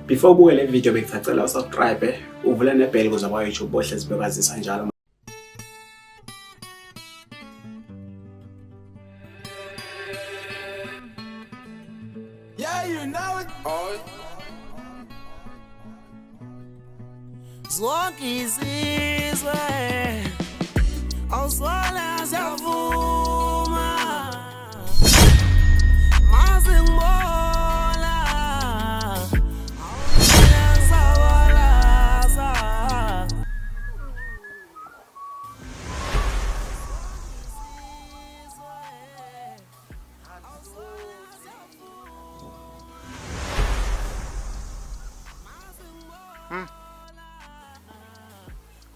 Before ubuke le video bengicela usubscribe uvule nebell ukuze kwa YouTube bohlezi bekwazisa njalo. Yeah, you know it. Oh. Zonke izizwe awuzona ziyavuma maze ngibona awuzawalaza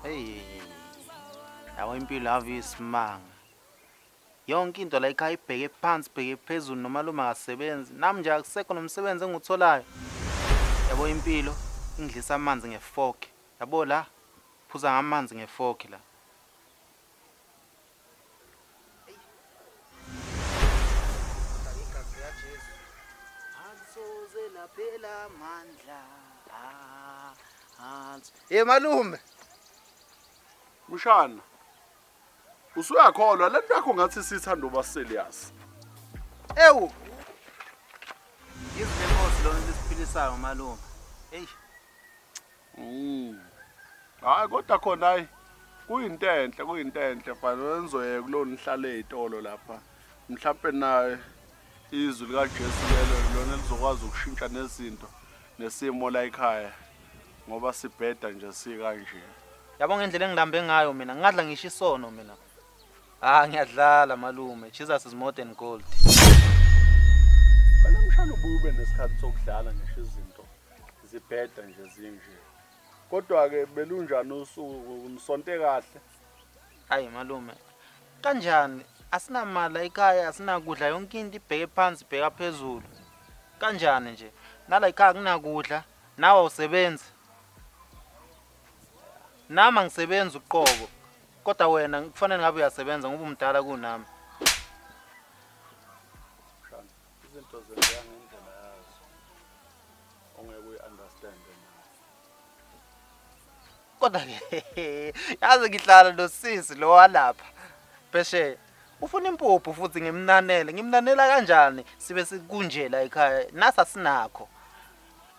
Hey, yawo impilo ave isimanga. Yonke into la ekhaya ibheke phansi ibheke phezulu noma lo mangasebenzi. Nami nje akusekho nomsebenzi engikutholayo. Yabo impilo ingidlisa amanzi ngefork. Yabo la phuza ngamanzi ngefork la. Asoze laphela mandla. Hey malume. Mushana. Usuyakholwa lento yakho ngathi sithando ba serious. Ewu. Yizinkosi lona lesiphilisayo malume. Hey. Hayi kodwa khona hayi kuyinto enhle bhala wenzoye kulona nihlale ezitolo lapha. Mhlawumbe naye izwi lika Jesu lona elizokwazi ukushintsha nezinto nesimo la ekhaya ngoba sibheda nje sikanje. Yabo ngendlela engilambe ngayo mina ngadla ngisho isono mina. Ngiyadlala malume. Jesus is more than gold. Bala mshana ubube nesikhathi sokudlala ngisho izinto zibheda nje zinje. Kodwa ke belunjani usuku umsonte kahle? Hayi malume. Kanjani? Asinamali ekhaya, asinakudla yonke into ibheke phansi ibheka phezulu. Kanjani nje? Nala ekhaya kunakudla, nawe usebenza. Nama ngisebenza uqobo. Kodwa wena kufanele ngabe uyasebenza ngoba umdala kunami. Shana, izinto zenzeka ngendlela yazo. Ongeke uyi-understand na. Kodwa ke yazi ngihlala nosisi lo walapha. Beshe ufuna impuphu futhi ngimnanela kanjani sibe sikunjela ekhaya nasa sinakho.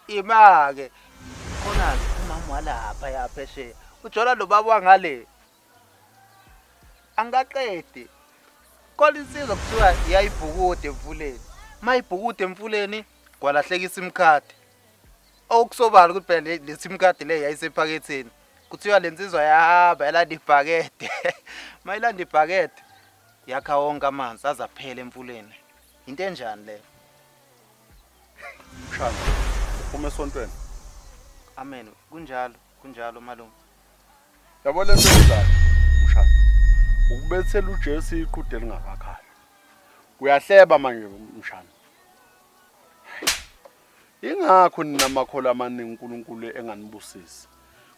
Ima ke khona umama walapha yapheshe ujola lo baba wangale. Angaqede. Khona insizwa kuthiwa iyayibhukude emfuleni. Mayibhukude emfuleni kwalahleka iSIM card. Okusobala ukuthi phela le SIM card le yayisephaketheni. Kuthiwa lensizwa yahamba yalanda ibhakede. Mayilanda ibhakede yakha wonke amanzi azaphela emfuleni. Into enjani le? Mshana, uphuma esontweni. Amen. Kunjalo malume. Yabo lento enzayo, mshana. Ukubethela uJesu iqhude elingakakhali. Uyahleba manje mshana. Ingakho ninamakhola amaningi uNkulunkulu enganibusisi.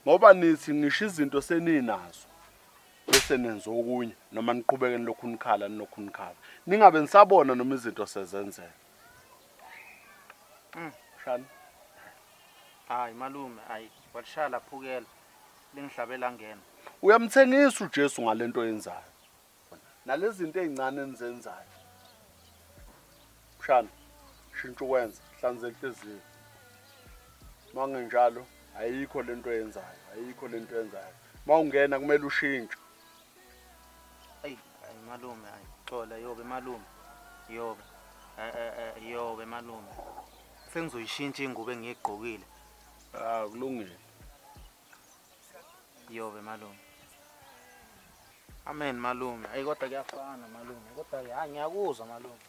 Ngoba nithi ngisho izinto seninazo. Bese nenza okunye noma niqhubeke lokhu nikhala nokhunikhala. Ningabe nisabona noma izinto sezenzeka. Mshana. Hayi malume, hayi walishala phukela. Lingihlabela ngena. Uyamthengisa uJesu ngalento yenzayo. Nalezi zinto ezincane enizenzayo. Mshana, shintsha ukwenza, hlanzeka inhliziyo. Mangenjalo, ayikho lento yenzayo. Mawungena kumele ushintshe. Hayi malume, hayi xola yobe malume. Yobe malume. Sengizoyishintsha ingubo engiyigqokile. Kulungile. Yobe malume. Amen malume. Ayi kodwa kuyafana malume. Kodwa ke ngiyakuzwa malume.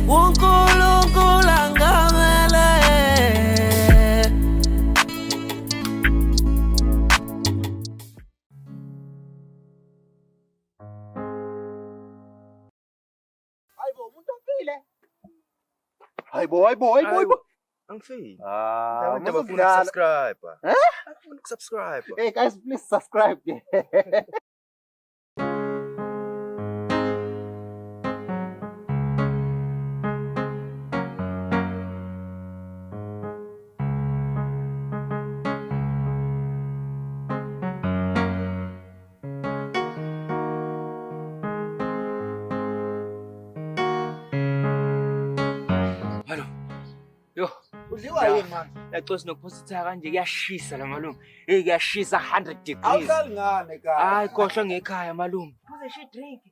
uNkulunkulu angamele Hayibo umuntu ofile. Hayibo. Angifiki. Abantu Bafuna subscribe. Bafuna subscribe. Hey guys, please subscribe. Udliwa yini manje? Yacosi nokuphositha kanje kuyashisa la malume. Kuyashisa 100 degrees. Awuhlali ngane ka. Hayi khohlwa ngekhaya malume. Kuze shi drink.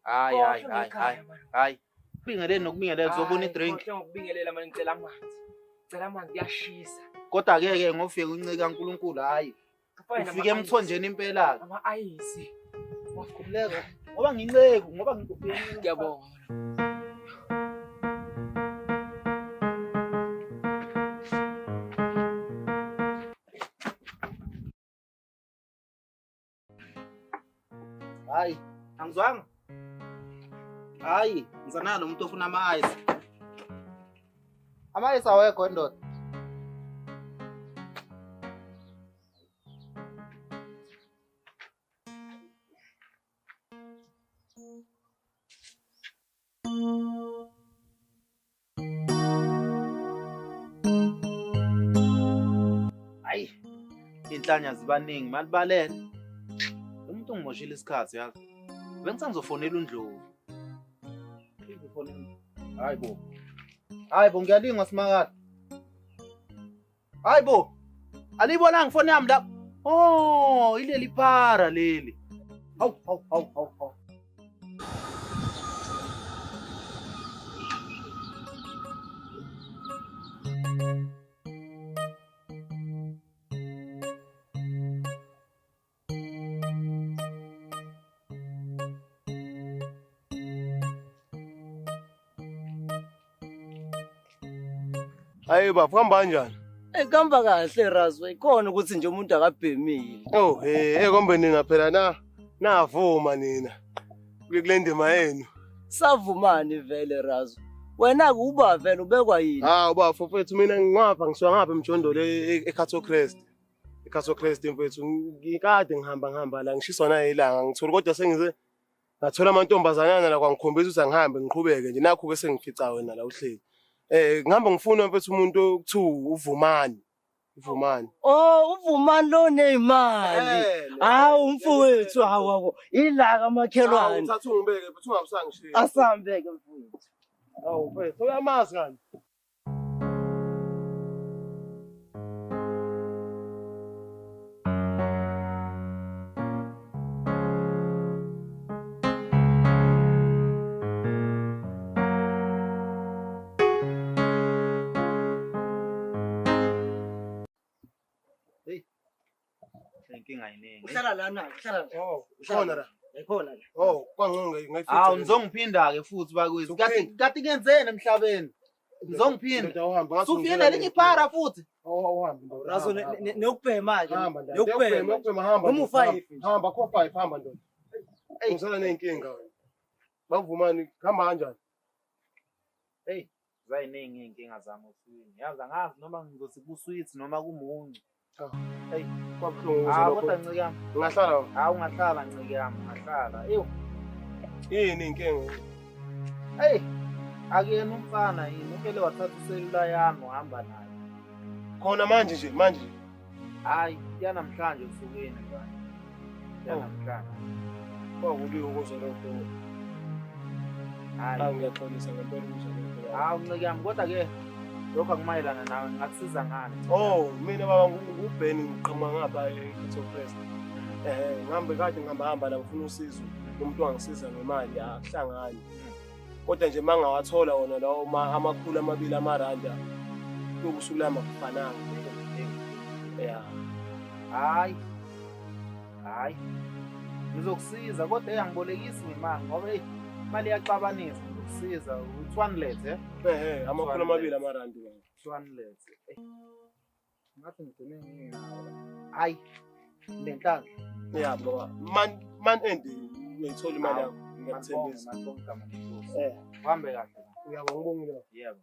Hayi. Bingeleni nokubingelela uzobona idrink. Khohlwa ngokubingelela manje ngicela amanzi. Ngicela amanzi kuyashisa. Kodwa ke ngofika uncika kaNkuluNkulu hayi. Ufike emthonjeni impela. Ama-ayisi. Wakhululeka. Ngoba nginceku, ngoba ngikuphiwe. Ngiyabonga. Hayi, angizwanga. Hayi, ngizanalo umuntu ofuna ama-ice. Ama-ice awekho ndoda. Hayi, inhlanya zibaningi malibalele. Umuntu ungimoshile isikhathi yazi. Bengithi ngizofonela uNdlovu. Hayi bo ngiyalinga simakade. Hayi bo. Alibona ngifone yami la. Oh, ileli para leli. Hawu. Hayi baba kuhamba kanjani? Kuhamba kahle Razo, ikhona ukuthi nje umuntu akabhemile. Oh kombe nina phela navuma nina kule ndima yenu. Savumani vele Razo. Wena kuba vele ubekwa yini? Uba mfowethu mina ngingapha ngisuka ngapha emjondole eCatholic. eCatholic mfowethu ngikade ngihamba la ngishiswa na ilanga ngithola kodwa sengize ngathola amantombazanana la kwangikhombisa ukuthi angihambe ngiqhubeke nje nakho ke sengifica wena la uhleli. Ngihamba ngifuna mfethu umuntu okuthiwa uvumani. Oh, uvumani lo nemali. Hawu mfowethu hawo. Ilaka makhelwane. Uthatha ungibeke mfethu ungabusangishila. Asambeke mfowethu. Hawu mfethu uyamazi ngani? Inkinga yiningi. Uhlala lana, uhlala. Ukhona la. Ekhona la. Kwangonge ngayifitha. Hawu ngizongiphinda ke futhi bakwethu. Kati kenzeni emhlabeni? Ngizongiphinda. Sufiyela linye iphara futhi. Uhambe ndoda. Razo nokubhema ke. Nokubhema hamba. Noma u5. Hamba kho 5 hamba ndoda. Ngizala nenkinga wena. Bavumani hamba kanjani? Zayiningi inkinga zami uswini. Yazi angazi noma ngizothi kusweet noma kumuncu. Kwabuhlungu Kodwa ncike yami. Ungahlala. Ungahlala ncike yami, ungahlala. Yini inkinga? Akuyena umfana yini uvele wathatha iselula yami uhamba nayo. Khona manje nje. Hayi, yanamhlanje usukeni manje. Yanamhlanje. Kwakuliwe ukuze lokho. Hayi, ngiyaxolisa ngempela ukuze. Ncike yami kodwa ke lokho akumayelana nawe ngakusiza ngani? Mina baba ngubheni ngiqhamuka ngapha eCatholic. Ngihambe kade ngihamba la ngifuna usizo. Umuntu angisiza ngemali akuhlangani. Kodwa nje mangawathola wona lawo amakhulu amabili amarandi yokusulama kufananga. Hayi. Ngizokusiza kodwa angibolekisi ngemali ngoba imali iyaxabanisa ngikusiza u1 lethe. Amakhulu amabili amarandi baba. 1 lethe. Ngathi ngigcine nginawo. Hayi. Lenhlanhla. Baba. Man end uyithola imali yakho. Ngiyakuthembisa. Uhambe kahle. Ngibongile. Yebo.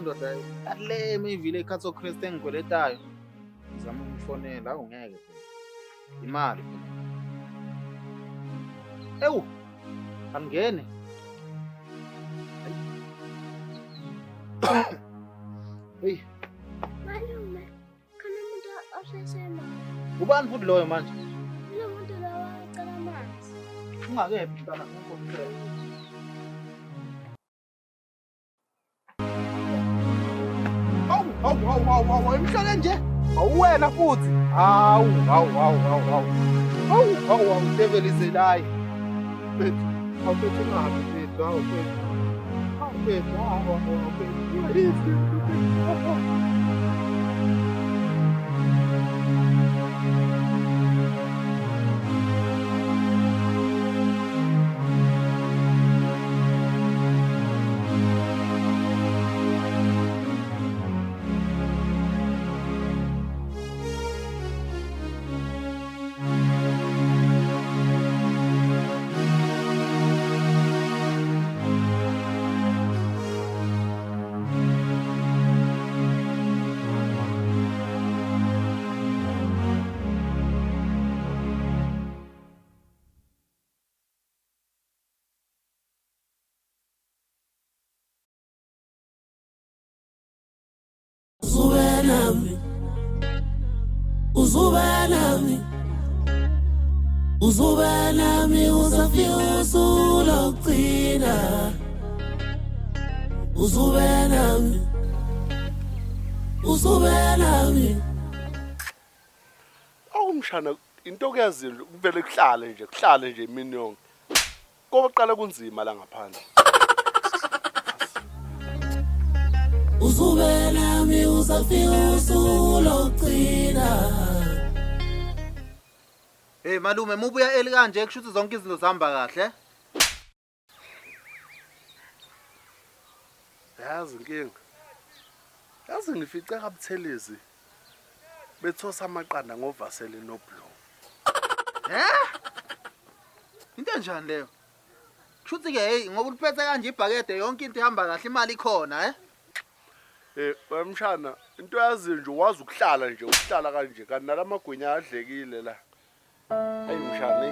Ndoda ale imivile eCatholic engigweletayo. Ngizama ukufonela ungeke phela. Imali phela. Angene. Ubani futhi loyo manje? Lo muntu lawa acela amanzi. Ungakephi mntana ngomphela. Hawu, emhlane nje. Awuwena futhi. Hawu, Sevelizelayi. Bethu, awuphethe ungabi bethu, awuphethe. Uzubanami uzafika usulokugcina. Uzubanami. Awumshana into kuyazile kuvele kuhlale nje imini yonke. Kokuqala kunzima la ngaphandle. Uzubanami uzafika usulokugcina. Hey malume, mubuya eli kanje kushuthi zonke izinto zihamba kahle. Yazi ngifice kabuthelezi. Bethosa amaqanda ngovaseli noblo. Into enjani leyo? Kushuthi ke hey ngoba uliphethe kanje ibhakede yonke into ihamba kahle imali ikhona Wemshana into yazi nje wazi ukuhlala kanje kanti nalamagwinya adlekile la. Hayi mshana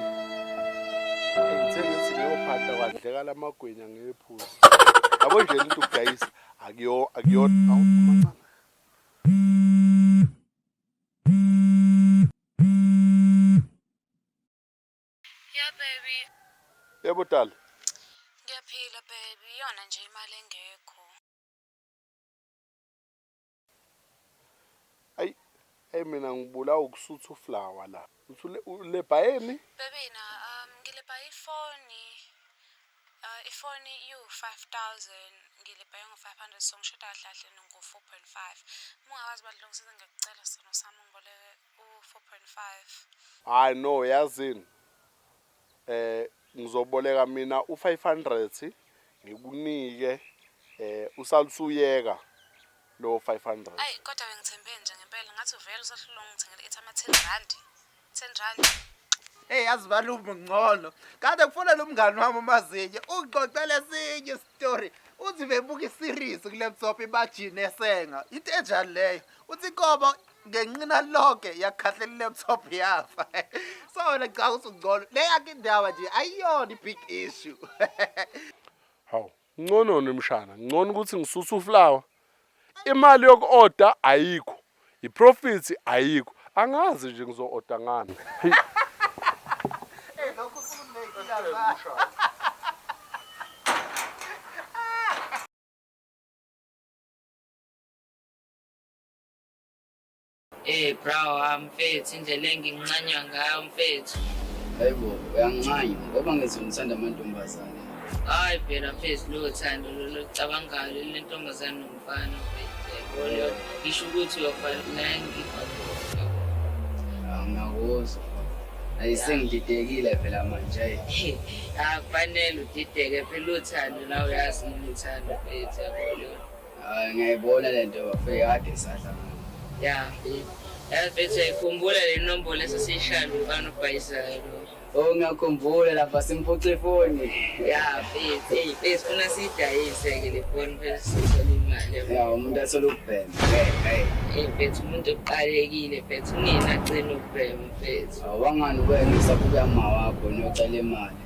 ngithenga ngiyophatha kwadleka lamagwinya ngephuzi. Yabo nje into ukudayisa akuyona awumancane. Yeah baby. Yebo dala. Ngiyaphila baby, yona nje imali engekho. Hey mina ngibulawa ukusutha uflower la. Uthule lebhayeni? Baby na ngilebha ifoni u5000 ngilebha ngo500 so ngishoda kahle ngo4.5. Mungawazi badlongisiza ngikucela sona sami ngiboleke u4.5. Hayi no yazini. Ngizoboleka mina u500 ngikunike usalusuyeka lo 500. Ayi kodwa bengithembe nje ngempela ngathi uvela usahlulwa ngithengele ethama 10 rand. 10 rand. Hey yazi balume ngcono. Kade kufonela umngani wami uMazinye ungixoxele esinye story. Uthi bebuka iseries kulaptop ibajini esenga. Into enjani leyo? Uthi Kobo ngenqina lonke yakhahlela ilaptop yafa. So ngicela usungcono. Le yakhe indawo nje ayiyona ibig issue. Hawu, ngcono nemshana. Ngcono ukuthi ngisusa uflower. Imali yoku-order ayikho. I-profit ayikho. Angazi nje ngizo-order ngani. Lokho kufuneka. Bro, mfethu indlela enginqanywa ngayo mfethu. Hayibo, uyangincanya ngoba ngizongithanda amantombazane. Hayi phela mfethu lo Thando lo cabangayo le ntombazane nomfana mfethu. Yebo, ngisho ukuthi uyofana ngikho. Ngiyakuzwa. Ayisengididekile phela manje. Akufanele udideke phela uThando la uyazi uThando mfethu yabo. Ngiyayibona lento bafike kade sahlangana. Ya, mfethu ikhumbula le nombolo esisishaya umfana uBhayisayo. Oh ngiyakhumbula lapha simphuca ifoni. Ya mfethu, funa sidayise ke le phone phela sisole imali. Ya umuntu asolo ukubhema. Mfethu umuntu oqalekile mfethu nina agcina ukubhema mfethu. Awangani ngisabuka ma wakho nocela imali.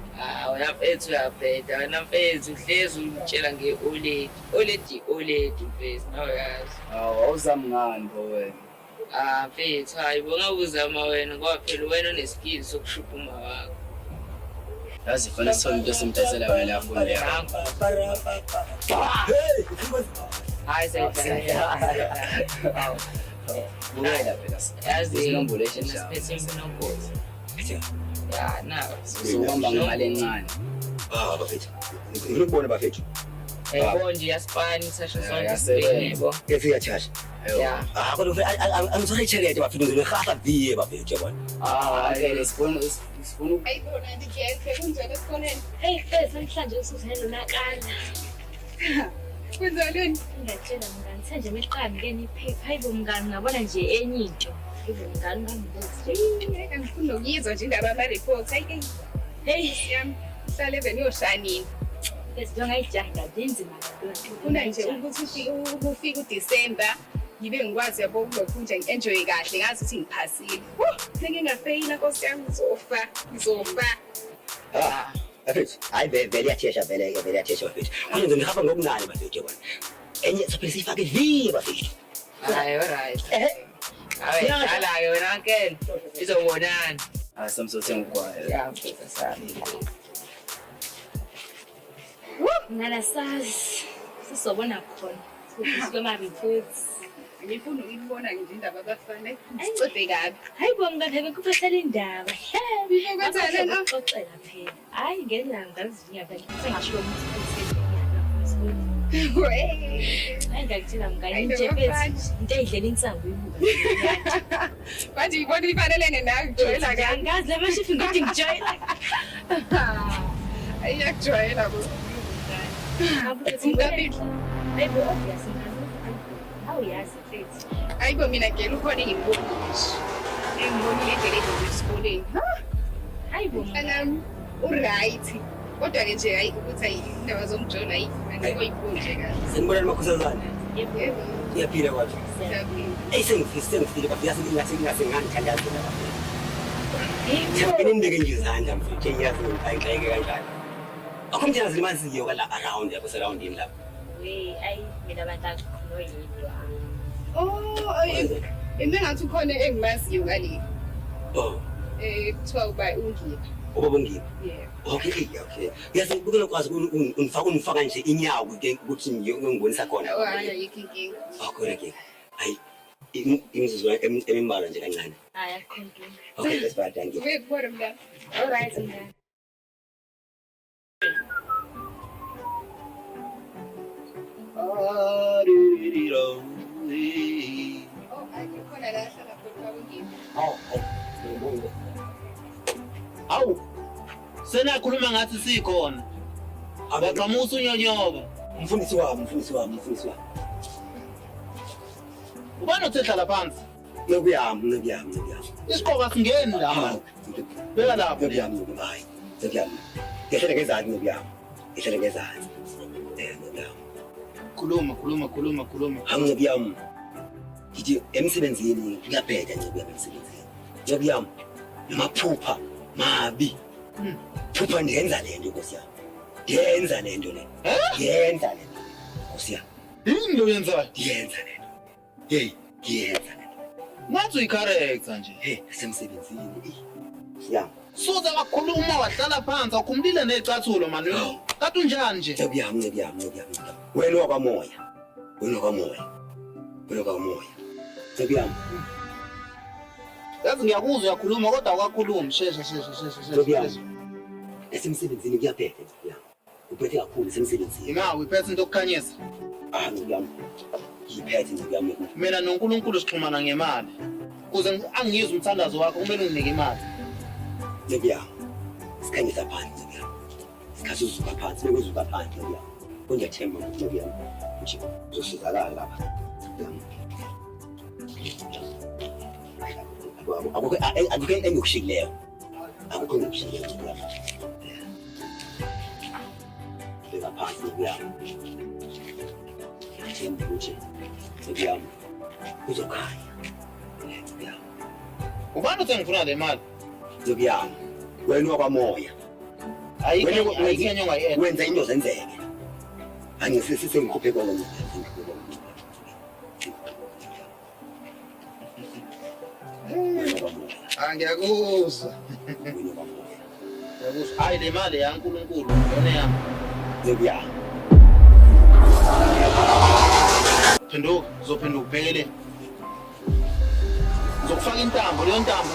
Wena mfethu uyabheda, wena mfethu uhlezi umtshela nge-OLED mfethu nawe yazi. Awuzami ngani pho wena? Mfethu hayi bonga uzama wena ngoba phela wena uneskills sokushukuma wakho. Yazi fana sona into simdasela wena la phone yakho. Hayi seyibheka. Buyela phela. Yazi inombolo eshesha. Siphethe imfunongozi. Ya nawe. Sokuhamba ngemali encane. Bafethu. Ngikubona bafethu. Nje yaspani sasho sonke yebo. Ke siyachasha. Yeah. Kodwa angizole ichelethe bafethu ngizolehasa viye bafethu yabona. Lesifuna Ayibona ndikhe kunjani esikhoneni. Hey fethu namhlanje usuzelo nakala. Kwenzalweni? Ngiyatshela mngani sanje emeqani ke niphepha hayibo mngani ngabona nje enye into. Yibo mngani ngambuza. Ngifuna ukuyizwa nje indaba ama reports hayi. Hey siyami hlale beniyoshanini. Bese ngayijaha nzima kakhulu. Ufuna nje ukuthi ufike uDecember ngibe ngikwazi yabo kulokhu nje ngi-enjoy kahle ngazi ukuthi ngiphasile. Sengingafeyila Nkosi yami ngizofa. Bafethu, hayi vele yathesha vele yathesha bafethu. Manje ngihamba ngokunani bafethu yabona. Enye sophela sifake viye bafethu. Hayi alright. Hayi dala ke wena Uncle. Izobonana. Samsothe ngikwayo. Yeah, mfethu sami. Ngana sazi sizobona khona. Sikhuluma reports. Ngifuna ukubona nje indaba abafana sicede kabi. Hayibo mngani bekuphathela indaba. Bifokwathana na? Xoxela phela. Hayi ngelanga ngizivinya phela. Sengasho ukuthi hayi ngakutshela mngani nje phethu into eyidlela insangu ibuka. Manje ngibona ifanelene nawe kujoyela kabi. Angazi la mashifi ngithi ngijoyela. Ayakujwayela bo. Ngaphi? Hayibo obvious yazi mfethu. Hayibo mina ngeke ukhona engiboni nje. Engibonile ngeke esikoleni. Hayibo mntanami uright. Kodwa ke nje hayi ukuthi indaba zomjona ayikoyiboni nje kahle. Senibona amakhosazana. Yebo. Iyaphila kwathi. Siyabona. Sengifile bafika ngathi ngangithandaza la. Ngibeke nje izandla mfethu ngiyazi ngayixeke kanjani. Akhomthana zilimazi ke kwala around yabo surround yini lapha. Ayi mina abantu akunoyidwa. Ngathi ukhona engimaziyo ngale. Kuthiwa uba ungiphi. Ubaba ungiphi? Yeah. Okay. Yazi ukuzokwazi unifaka nje inyawo ke ukuthi ngiyongibonisa khona. Hayi ayikho inkinga. Khona ke. Hayi imizuzwana emimbalwa nje kancane. Hayi akho inkinga. Okay, that's bad thank you. Kubona mngani. All right mngani. Khona la hlala khona ungiphi. Awu. Senakhuluma ngathi sikhona. Abaqhamusa unyonyoba. Mfundisi wami. Ubani othethala phansi? Nokuyami. Isiqoka singeni la. Beka lapho. Nokuyami. Ngihlele ngezansi nokuyami. Nokuyami. Khuluma. Nokuyami. Ngithi emsebenzini kuyabheda nje kuya emsebenzini. Nokuyami. Namaphupha mabi. Phupha ndiyenza lento Nkosi yami. Ndiyenza lento le. Nkosi yami. Yini lo yenzayo? Ndiyenza lento. Hey, ndiyenza lento. Nathi uyicharacter nje. Hey, semsebenzini. Siyami. Soza kakhuluma wahlala phansi akhumlile necathulo manje. Kathi unjani nje? Nokuyami. Wena wakwamoya. Nokuyami. Yazi ngiyakuzwa uyakhuluma kodwa awukakhulumi. Shesha. Esemsebenzini kuyabheda nokuyami. Uphethe kakhulu semsebenzini. Ingawe iphethe into okukhanyisa. Nokuyami. Ngiphethe nokuyami. Mina noNkulunkulu sixhumana ngemali. Kuze angizwe umthandazo wakho kumele unginike imali. Nokuyami. Sikhanyisa phansi nokuyami. Sikhathi uzuka phansi, bekuzuka phansi nokuyami. Ngiyathemba ukuthi nokuyami. Nje uzosizakala lapha. Akukho engikushikileyo. Beka phansi nokuyami. Ngiyathemba ukuthi nokuyami uzokhanya. Ubani uthi ngifuna le mali? Nokuyami. Wena wakwamoya. Ayikho yena. Wenza into zenzeke. Angisisisengikhuphe konke. Angiyakuzwa. Ngiyakuzwa. Hayi le mali yaNkulunkulu yona yami. Ngiya. Phenduka, uzophenduka ubhekele. Uzokufaka intambo, leyo ntambo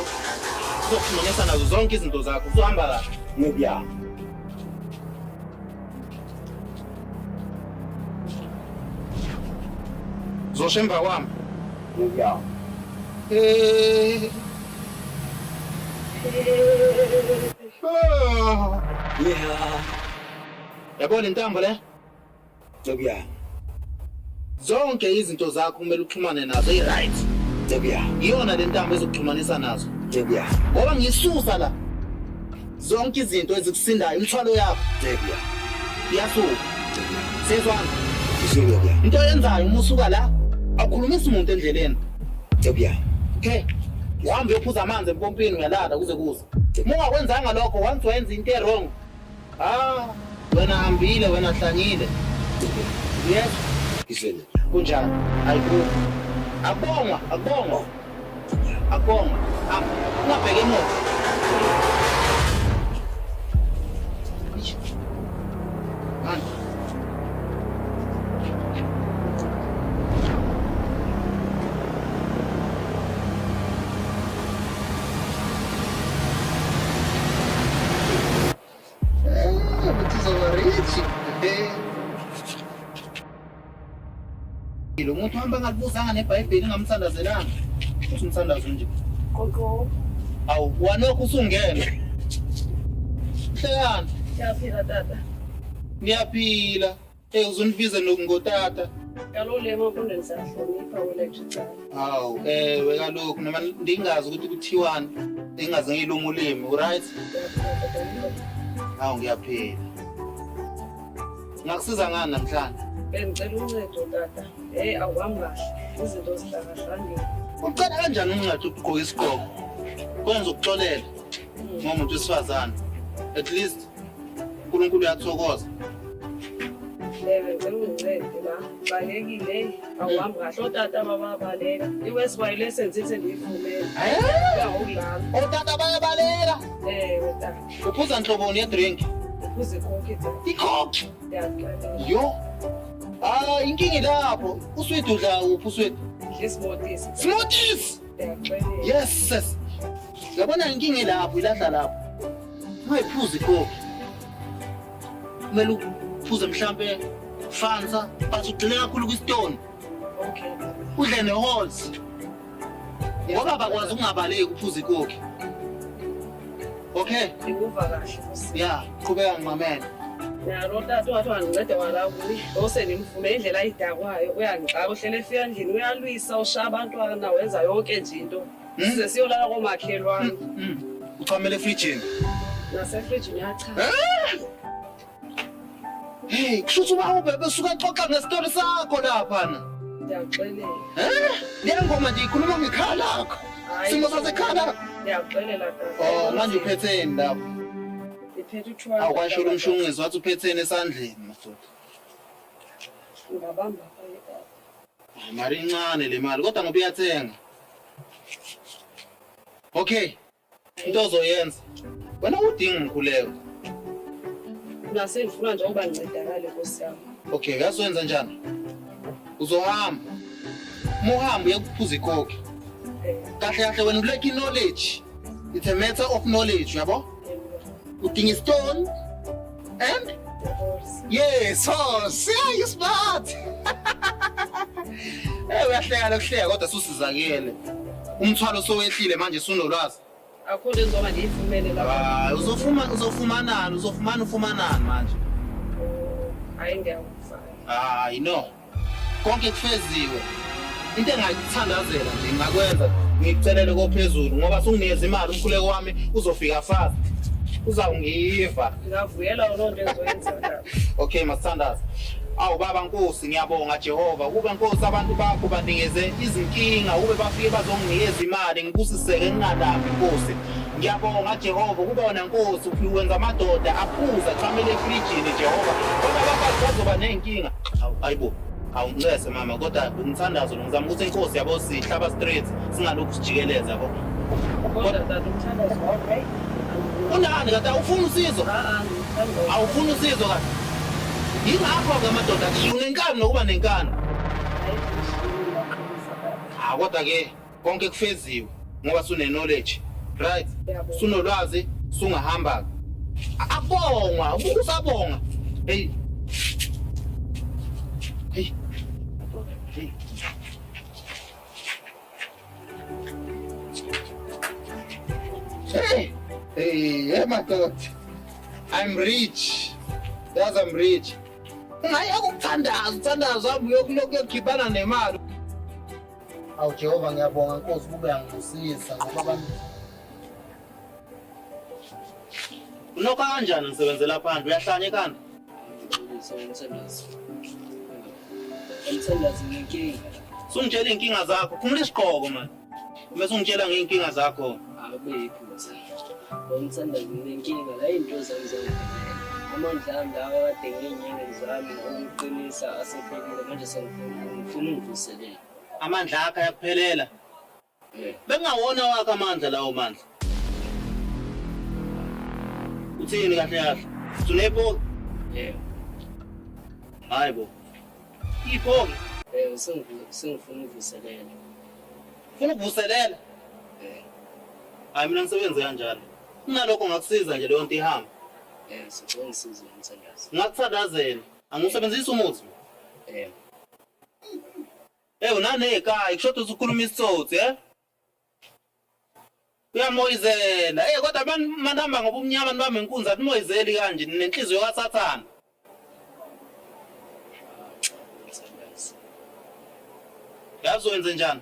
uzokuxhumanisa nazo zonke izinto zakho. Uzohamba la. Ngiya. Uzosho emva kwami. Ngiya. Yeah. Yabona intambo le? Ngiya. Zonke izinto zakho kumele uxhumane nazo right. Ngiya. Iyona le ntambo ezokuxhumanisa nazo. Ngiya. Ngoba ngisusa la. Zonke izinto ezikusindayo imthwalo yakho. Ngiya. Iyasuka. Sezwana. Ngiya. Into yenzayo uma usuka la, awukhulumisi umuntu endleleni. Ngiya. Okay. Uhambe uyophuza amanzi empompini uyalala kuze kuze. Uma ungakwenzanga lokho, once wenza into wrong. Wena hambile, wena hlanyile. Yes. Isene. Kunjani? Ayikho. Akubongwa, akubongwa. Akubongwa. Ungabheke emuva. Man. Umuntu uhamba ngalibuzanga neBhayibheli ngamthandazelanga. Uthi umthandazo nje. Gogo. Awu, wanokho usungena. Hlekani? Siyaphila tata. Ngiyaphila. Uzunibize ngotata. Kaloku le mfundo nisahlonipha ulecture. Hawu, we kaloku noma ndingazi ukuthi kuthiwani. Ingaze ngilunga ulimi, right? Hawu ngiyaphila. Ngakusiza ngani namhlanje? Bengicela uncedo tata. Awuhambi kahle. Izinto zihlangahlange. Ucela kanjani uncedo ukugqoka isigqoko? Kwenza ukuxolela. Ngomuntu wesifazane. At least uNkulunkulu uyathokoza. Bengicela uncedo la. Balekile. Awuhambi kahle. Otata babaleka. Iwesibayile senzithe ndiyivumele. Uyawudlala. Otata bayabaleka. Tata. Uphuza nhloboni ye-drink? Uphuza ikhokhi tata. Ikhokhi? Ndiyaxelela. Yo. Inkinga lapho. Uswidi udla uphi uswidi? Smoothies. Smoothies? Ndiyaxelela. Yes, sis. Yabona inkinga lapho, ilahla lapho. Ungayiphuzi ikhokhi. Kumele uphuze mhlambe Fansa, but ugcine kakhulu kwi-stone. Okay. Udle ne-halls. Ngoba bakwazi ukungabaleki uphuza ikhokhi. Okay? Ngikuva kahle Nkosi. Yeah, qhubeka ngiqamele. Lo tata wathi wanginceda wala kuyi. Osenimvume indlela ayidakwayo. Uyangixaka ohlele efika endlini uyalwisa ushaya abantwana wenza yonke nje into. Size siyolala komakhelwane. Uqhamele efrijini. Nasefrijini yacha. Hey, kushuthi uba ubebe suka xoxa ngestori sakho lapha na. Ndiyaxelela. Le ngoma nje ikhuluma ngekhaya lakho. Simo sasekhaya lakho. Ndiyaxelela tata. Manje uphetheni lapho? Iphethe uthwala. Awukwasho lo mshunqisi wathi uphetheni esandleni madoda. Ngabamba pale tata. Mari incane le mali kodwa ngoba uyathenga. Okay. Into ozoyenza. Wena udinga umkhuleko. Nasendifuna nje ukuba ngincedakale Nkosi yami. Okay, yasenza njani? Uzohamba. Muhamba uyakuphuza ikhokhi. Kahle kahle wena ulack knowledge. It's a matter of knowledge, yabo? Udinga istone and yes, horse. Yeah, you smart. Uyahleka lokuhleka kodwa susizakele. Umthwalo sowehlile manje sunolwazi. Akho lento njengoba ngiyivumele lapha. Uzofumanani manje? Hayi ngiyakufaka. Hayi no. Konke kufeziwe. Into engayithandazela nje ngakwenza ngikucelele kophezulu ngoba sunginikeza imali umkhuleko wami uzofika fast. Uzawungiva. Ngavuyela lo nto enzoyenza lapha. Okay masithandaza. Awu baba Nkosi ngiyabonga Jehova kube Nkosi abantu bakho banikeze izinkinga ube bafike bazonginikeza imali ngibusiseke ngingalambi Nkosi ngiyabonga Jehova kube wona Nkosi uwenza amadoda aphuza aqhamele efrijini Jehova ngoba abantu bazoba nenkinga ayibo awuncese mama kodwa ngithandazo ngizama ukuthi Nkosi yabo sihlaba straight singalokhu sijikeleza yabo Kodwa tata umthandazo wakho hayi. Unani kade awufuni usizo? Awufuni usizo kade. Yingakho ke amadoda kushiwo nenkani nokuba nenkani. Kodwa ke konke kufeziwe ngoba sune knowledge, right? Sunolwazi, sungahamba. Abonga, usabonga. Hey. Hey. Hey. Hey, my God. I'm rich. Yes, I'm rich. Ngiyakuthandaza wami uyokhipana nemali. Awu Jehova ngiyabonga Nkosi kube yangisiza ngoba abantu. Unokha kanjani ngisebenzela phandle uyahlanya ekhanda? Umthandazo nginkinga. Sungitshela inkinga zakho. Phumula isiqhoko man. Bese ungitshela ngeinkinga zakho. Abeyiphutha. Umthandazo nginkinga la into zami. Amandla ami lawa kade ngiyinyanga zami ngokuqinisa asephelile manje sengifuna ukuvuselela. Amandla akhe ayaphelela. Bengawona wakhe amandla lawo mandla. Uthini kahle kahle? Sunepho? Yebo. Hayibo. Ipho? Sengifuna ukuvuselela. Ufuna ukuvuselela? Hayi mina ngisebenze kanjalo. Kunalokho ngakusiza nje leyo nto ihamba. Sicela ngisize umthandazo. Ngakuthandazela. Angisebenzisa umuthi. Unane ekhaya kushoda ukhuluma isitsotsi, Uyamoyizela. Kodwa abantu manihamba ngoba umnyama nibambe inkunzi atimoyizeli kanje nenhliziyo kaSathana. Yazi wenze njani?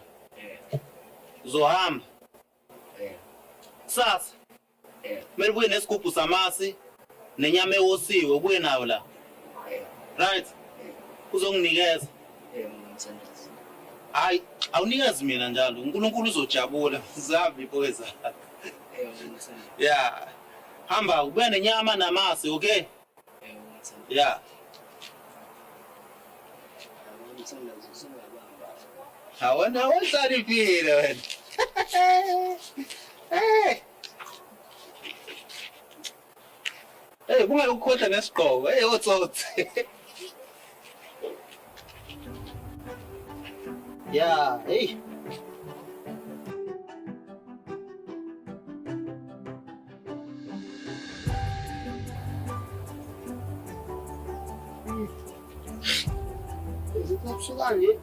Uzohamba. Kusasa. Kumele ubuye nesigubhu samasi nenyama ewosiwe ubuye nayo la. Right? Uzonginikeza. Hayi, awunikezi mina njalo. uNkulunkulu uzojabula. Zavi boyeza. Yeah. Hamba ube nenyama namasi, okay? Yeah. Hawana wasari pile wena. Hey, bunga ukukhohlwa nesiqhoko. Otsotsi. Yeah, hey. Kapsulani.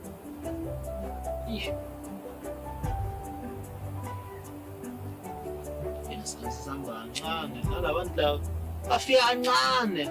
Sihamba kancane nalabantu laba bafika kancane.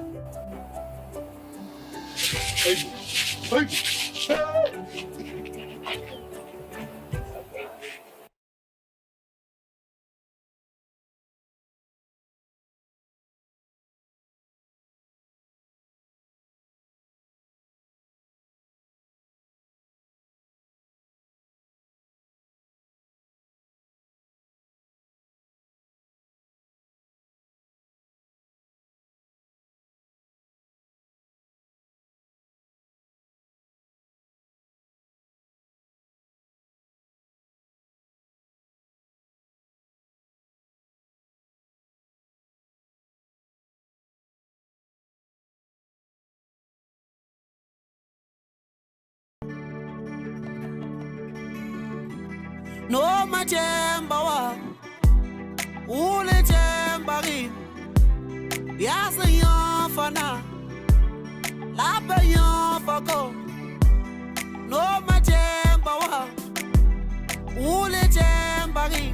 No majemba wa ule jemba ri ya se yofana la pe yofako no majemba wa ule jemba ri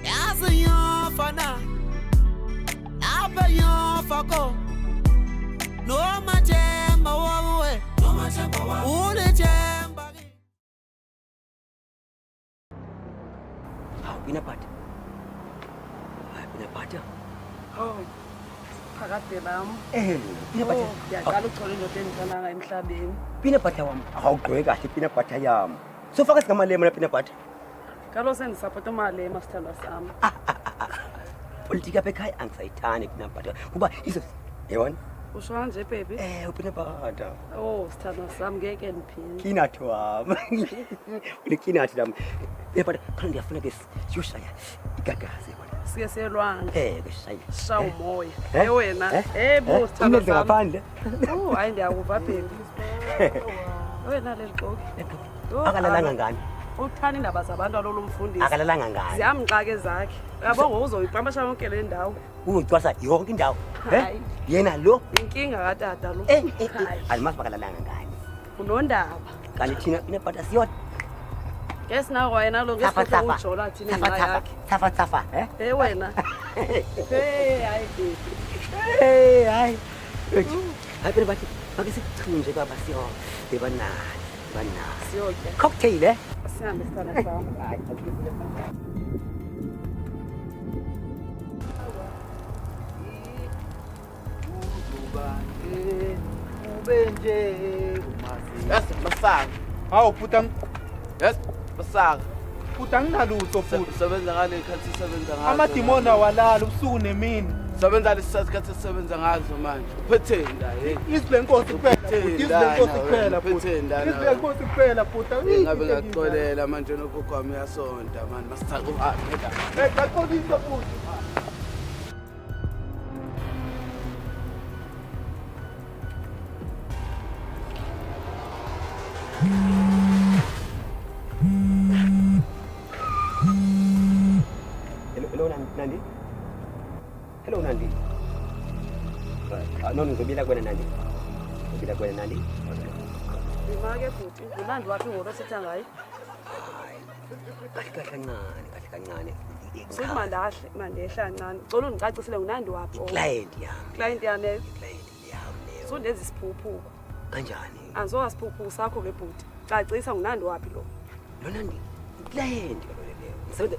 ya se yofana la pe yofako no majemba wa we no majemba wa ule jemba ri. Pinapata. Pinapata. Oh. Phakade bami. Pinapata. Ngiyaqala ukuthola into engifananga emhlabeni. Pinapata wami. Awugqoke kahle pinapata yami. Sofaka sigama lema na pinapata. Kalo sendisupport uMalema sithandwa sami. Politika bekhaya angisayithani pinapata. Kuba izo yewona. Usho kanje baby? Pinapata. Oh, sithandwa sami ngeke ngiphinde. Kinathi wami. Ulikinathi lami. Yebo khona ngiyafuna ke siyoshaya igagazi yona. Sike selwanga. Ke shaya. Shaw umoya. Wena, bo sithando ngaphandle. Oh, hayi ndiyakuva baby. Wena leliqoki. Akalalanga ngani? Uthani indaba zabantu alolumfundisi. Akalalanga ngani? Ziyamxake zakhe. Uyabonga uzoyiqamasha yonke le ndawo. Ucwasa yonke indawo. Yena lo inkinga katata lo. Alimazi bakalalanga ngani. Unondaba. Kanti thina inebhata siyona. Guess now wena lo ngesikho ujola thina ngenxa yakhe. Tsafa, wena. Hayi baby. Hayi. Hayi phela bathi bakisichunje baba siyo. Bebana. Siyotya. Cocktail eh? Sihambe sithanda sami. Hayi. Ubenje umazi. Yes, basaka. Hawu futhi yes, basaka. Futhi anginalutho futhi. Sebenza ngale ikhathi sebenza ngazo. Amadimoni awalala ubusuku nemini. Sebenza lesikhathi sebenza ngazo manje. Uphetheni la hey. Isilenkosi kuphela futhi. Isilenkosi kuphela futhi. Isilenkosi kuphela futhi. Ngabe ngaxolela manje nobukho wami yasonta manje masithaka hey, kaxolisa futhi. Hello Nandi. No ngizobila kwena Nandi. Ngizobila kwena Nandi. Imake futhi unandi wathi ngoro setha ngayi. Kahle kancane. Sithi mandehla kancane. Cela ungicacisele unandi wapi? Client yami. Client yami. So lezi siphuphu. Kanjani? Anzowasiphuphu sakho ngebhuti. Cacisa unandi wapi lo? Lo Nandi. Client lo leyo. Ngisebenza.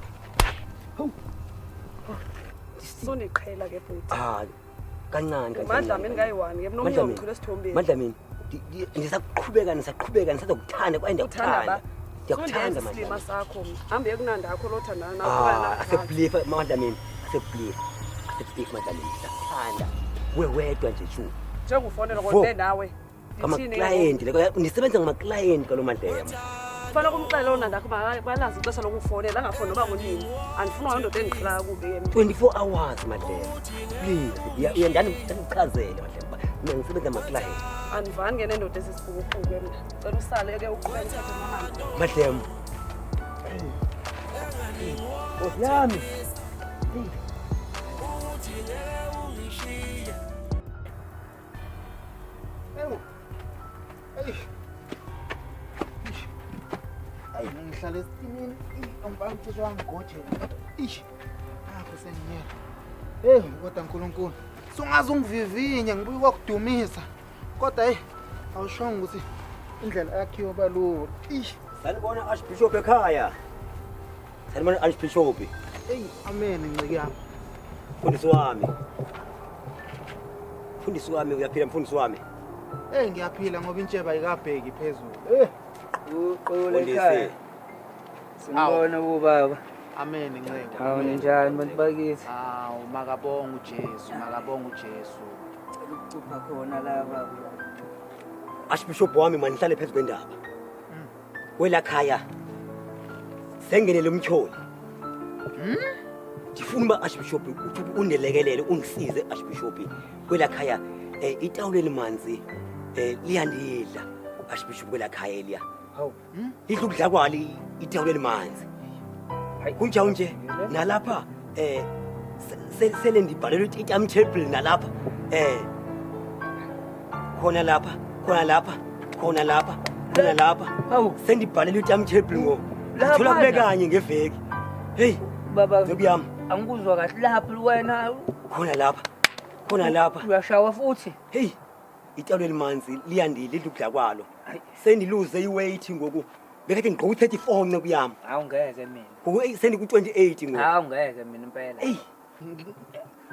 Soniqhela ke futhi. Kancane. Madlamini kayi1 ke mina umnyochile esithombeni. Madlamini. Ngisaqhubeka nisazokuthanda kwaye ndiyakuthanda. Ndiyakuthanda manje. Silima sakho. Hambe kunandi akho lo thandana nawe. Asebelieve Madlamini. Asebelieve Madlamini. Ndiyakuthanda. Wedwa nje chu. Njengofonela kodwa nawe. Kama client leko nisebenza ngama client kalo Madlema. Fana kumxela onanda akho balazi ixesha lokufonela angafoni noba kunini. Andifuna indoda engiqhela kubi yena. 24 hours Madlema. Please, uyandani ukuchazela Madlema. Mina ngisebenza ngama client. Andivani ke nendoda esisibuku ke mina. Cela usale ke uqhubeka isathe mama. Madlema. Yami. Ngihlala esitimini angibani futhi wangigoje akho senginyela kodwa uNkulunkulu sungaze ungivivinye ngibuye ukudumisa kodwa awushongo ukuthi indlela yakhiwa balula sanibona Archbishop ekhaya sanibona Archbishop amen nciki yami mfundisi wami uyaphila mfundisi wami ngiyaphila ngoba intsheba ayikabheki phezulu uqole ekhaya sibona ubaba amen nceke awunjani bantu bakithi makabonga uJesu ukucupha khona laba Archbishop wami manihlale phezulu kwendaba wela khaya sengenele umtyholi ndifuna uba Archbishop undelekelele ungisize Archbishop wela khaya itawuleni manzi liyandidla Archbishop wela khaya eliya idla ukudla kwali itawuleni manzi kunjalo nje nalapha sele ndibhalelwe itam table nalapha khona lapha sendibhalelwe itam table ngo thola kube kanye ngeveki hey baba zokuyami angikuzwa kahle lapha wena khona lapha uyashawa futhi hey itawuleni manzi liyandile idla kwalo sendiluze iweight ngoku bekade ngigqoka 34 nokuyami awungeke mina ngoku sendi ku 28 ngoku awungeke mina impela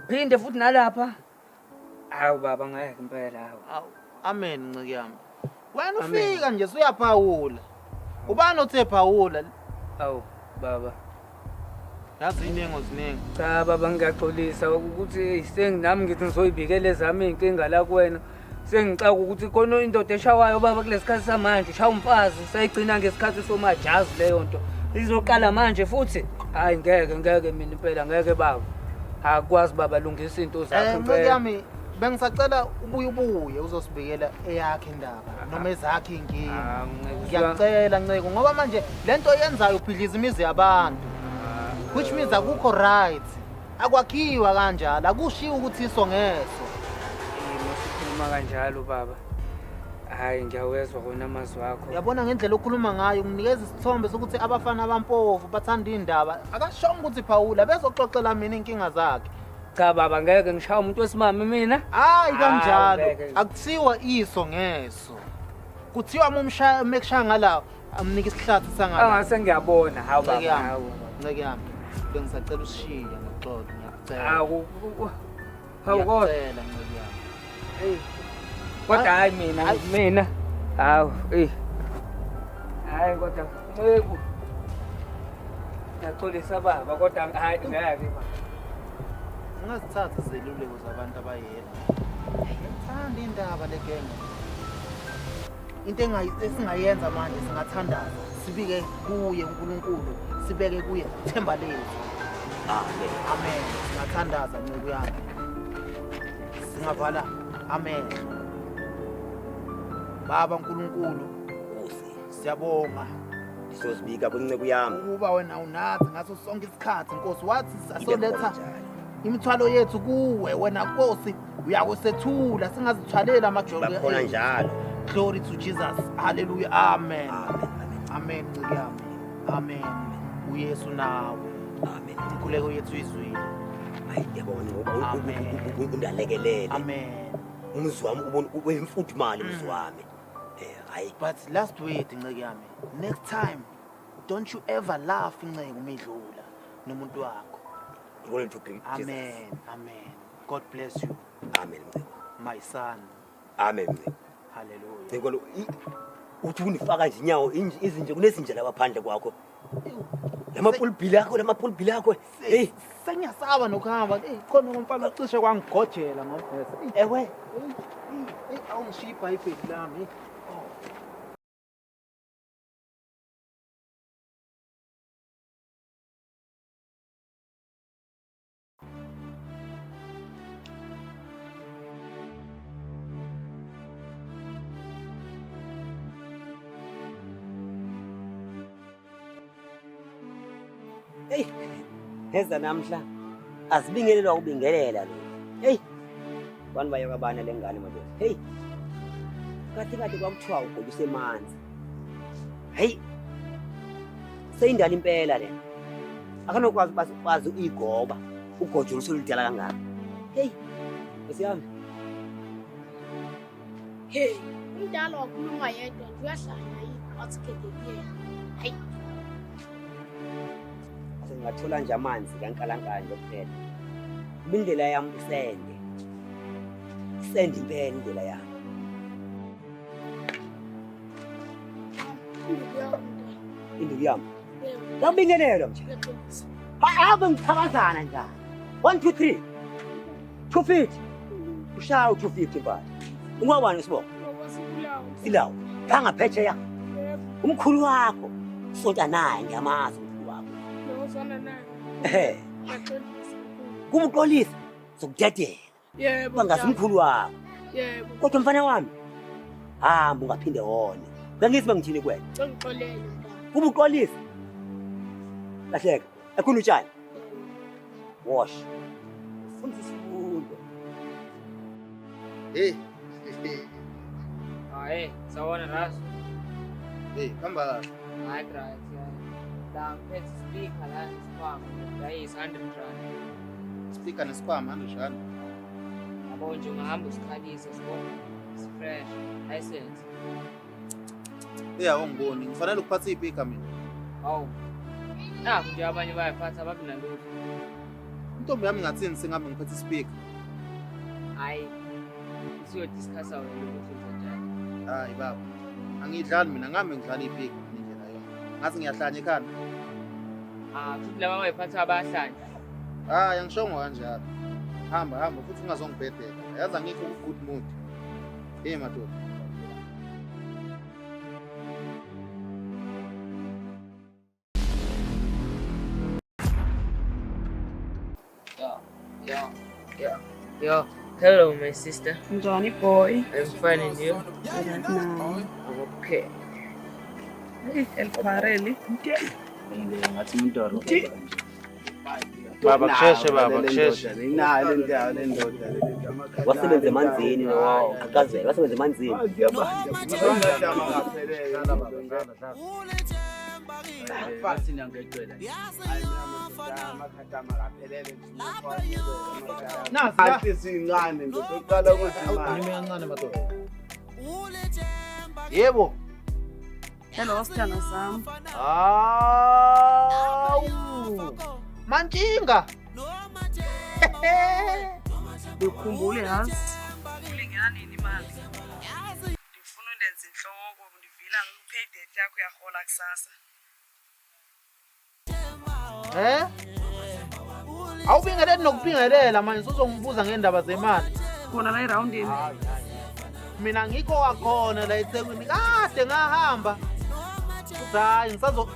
phinde futhi nalapha baba ngeke impela amen nciki yami wena ufika nje uyaphawula ubani othe phawula baba yazi inengo ziningi cha baba ngiyaxolisa ukuthi senginami ngithi ngizoyibikela zami inkinga la kuwena sengicaka ukuthi khona indoda eshawayo baba kulesikhathi samanje ushaya umfazi sayigcina ngesikhathi somajazi leyo nto Izoqala manje futhi. Hayi ngeke mina impela ngeke baba. Akwazi baba lungisa into zakhe impela. Yami bengisacela ubuye uzosibikela eyakhe indaba noma ezakhe inkinga. Ngiyacela nceko ngoba manje lento yenzayo uphidliza imizi yabantu. Which means akukho right. Akwakhiwa kanjalo, akushiwo ukuthi isongeso. Masikhuluma kanjalo baba. Hayi ngiyawezwa kona amazwi akho. Uyabona ngendlela okhuluma ngayo nginikeza isithombe sokuthi abafana abampofu bathanda indaba. Akashonga ukuthi Phawula bezoxoxela mina inkinga zakhe. Cha baba ngeke ngishaya umuntu wesimami mina. Hayi kanjalo. Akuthiwa isongeso. Kuthiwa mekushaya ngala amnika isihlathi sangala. Angase ngiyabona hawu baba hawu. Nceke yami. Bengisacela usishiye ngoxolo ngiyacela. Hawu kodwa. Ngiyacela nceke yami. Hey. Kodwa hayi mina hawu hayi kodwa nceke ngiyaqolisa baba kodwa hayi ngeke baba ungazithatha izeluleko zabantu abayela ngithanda indaba legenge into esingayenza manje singathandaza sibike kuye uNkulunkulu sibeke kuye themba lethu amen singathandaza nceke yami singavala amen Baba uNkulunkulu siyabonga sizobika kwenceke yami ukuba wena unathi ngaso sonke isikhathi Nkosi wathi sasoletha imithwalo yethu kuwe wena Nkosi uyakusethula singazithwalela amajongo bakhona njalo glory to Jesus hallelujah amen amen nceke yami amen uYesu nawe amen inkuleko yethu izwile hayi yabona ngoba undalekelele amen umzwi wami ube imfudumali umzwi wami but last word nceke yami next time don't you ever laugh nceke umidlula nomuntu wakho amen God bless you amen my son amen hallelujah ngikho uthi unifaka nje inyawo izinje kunezinje laphandle kwakho lamapulbili akho hey sengiyasaba nokuhamba khona umfana ucishe kwangigojela ngobhesa ewe awungishiya ibhayibheli lami hey heza namhla azibingelelwa ukubingelela lo hey bani bayo kabana lengane madoda hey kathi kwakuthiwa ugobise emanzi hey seyindala impela le akanokwazi bazi uyigoba ugojo lusoludala kangaka hey esiyami hey umdala wakhuluma yedwa uyahlanya yini wathi kedekile hey ngathola nje amanzi kankalankanje kuphela indlela yami sende impela indlela yami induku yami ngabingelelwa nje abe ngithakazana njani 1 2 3 250 ushawa 250 bani ungwabani sibonga silawo bangaphetsheya umkhulu wakho sonta naye ngiyamazi kumxolisa sokudedela yebo bangasimkhulu wakho yebo kodwa mfana wami hamba ungaphinde wone bengithi bangithini kwena ngixolele kumxolisa lahleka ekhona utshani wash fundisa isifundo hey hayi sawona raso hey hamba hayi right la pet speaker la isikhwama is 100 rand speaker nesikhwama 100 rand yabo nje ungahamba usikhalisa sibona fresh license ungiboni ngifanele ukuphatha ipika mina hawu nje abanye bayaphatha babi nalutho intombi yami ngathini singabe ngiphethe ispeaker hayi siyo discuss wena ukuthi njani hayi baba angidlali mina ngami ngidlala ipika indlela yona ngathi ngiyahlanya ekhanda futhi laba bayaphatha abahlanje hayi angishongo kanjalo hamba futhi ungazongibhedela yazi angikho good mood madoda Yo, hello, my sister. Johnny boy. I'm fine, and you? No. Okay. El Parelli. Baba kusheshe baba kusheshe. Inalo indawo lendoda. Wasebenza emanzini no, akazela wasebenza emanzini. Isincane ngokuqala kancane madoda. Yebo. Hello, sithando sami. Mantshinga. Ukhumbule yazi. Ulingana nini imali? Ngifuna undenze inhloko, ngivila ngipay date yakho yahola kusasa. Awubingeleli nokubingelela manje uzongibuza ngendaba zemali. Khona la eroundini. Mina ngikho wakhona la eThekwini kade ngahamba. Hayi ngisazo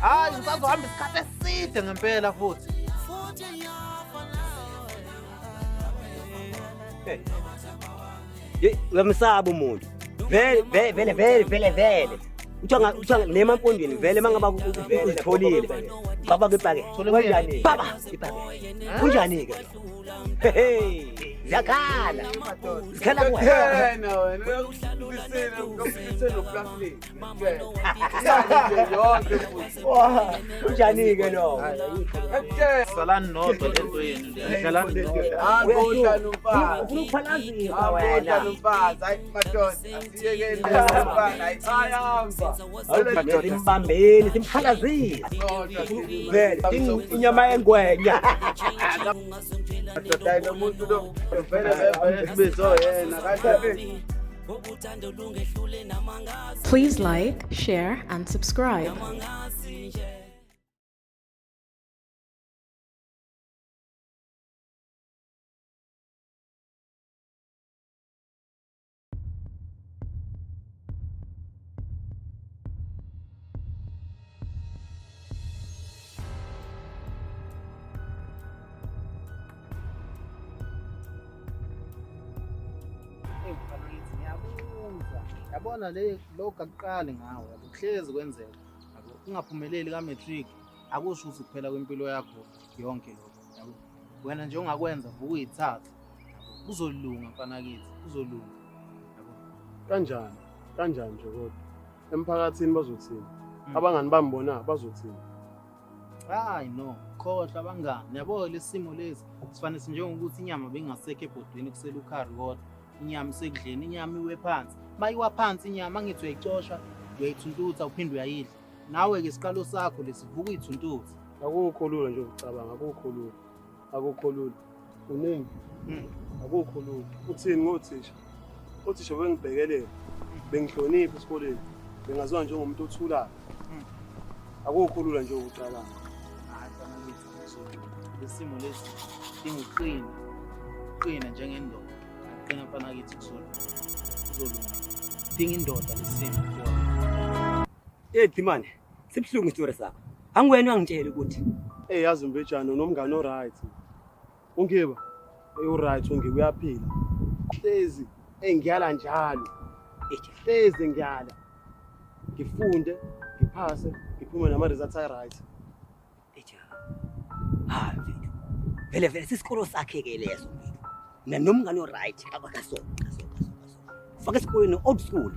hayi ngisazohamba isikhathi eside ngempela futhi. Uyamsaba umuntu. Vele. Uthiwa nemampondweni vele mangaba utholile. Baba kepake. Kunjani? Baba kepake. Kunjani ke? Hey. Yakhala. Sikhala wena uyakubisela ukubisela uplastic. Kunjani ke lo? Salani nodwa lento yenu Salani nodwa. Angota nomfazi. Ukuphalaziwa wena. Angota nomfazi. Hayi madoda. Asiyekele nomfazi. Ayahamba. Awuthi simbambeni simkhalazile. Vele inyama yengwenya. Madoda nomuntu lo vele sibezo yena kanjani? Please like, share, and subscribe. Yabona le lokho akuqali ngawe akuhlezi kwenzeka yabo ungaphumeleli ka matric akusho ukuthi kuphela kwempilo yakho yonke lokho yabo wena nje ongakwenza vuka uyithatha yabo kuzolunga mfana kithi kuzolunga yabo kanjani nje kodwa emphakathini bazothini abangani bambona bazothini hayi no khohla abangani yabo lesimo lesi sifanele njengokuthi inyama bengasekho ebhodweni kusela ukhari kodwa inyama isekudleni inyama iwe phansi mayiwa phansi inyama ngithi uyayicosha uyayithuntutha uphinde uyayidla nawe ke siqalo sakho lesivuka uyithuntutha akukho lula nje ukucabanga akukho lula uningi akukho lula uthini ngothisha uthisha bengibhekelele bengihlonipha esikoleni bengaziwa njengomuntu othulayo akukho lula nje ukucabanga hayi fana ngithi lesimo lesi dinguqina njengendoda qina mfana kithi kuzolunga dinga indoda lesimo Dimane sibhlungu isitori sakho angiwena angitshela ukuthi yazi mbejana nomngane o right ungiba u right ungibe uyaphila hlezi engiyala njalo hlezi ngiyala ngifunde ngiphase ngiphume nama results ay right vele sisikolo sakhe ke leso nomngane o right akaso faka esikoleni old school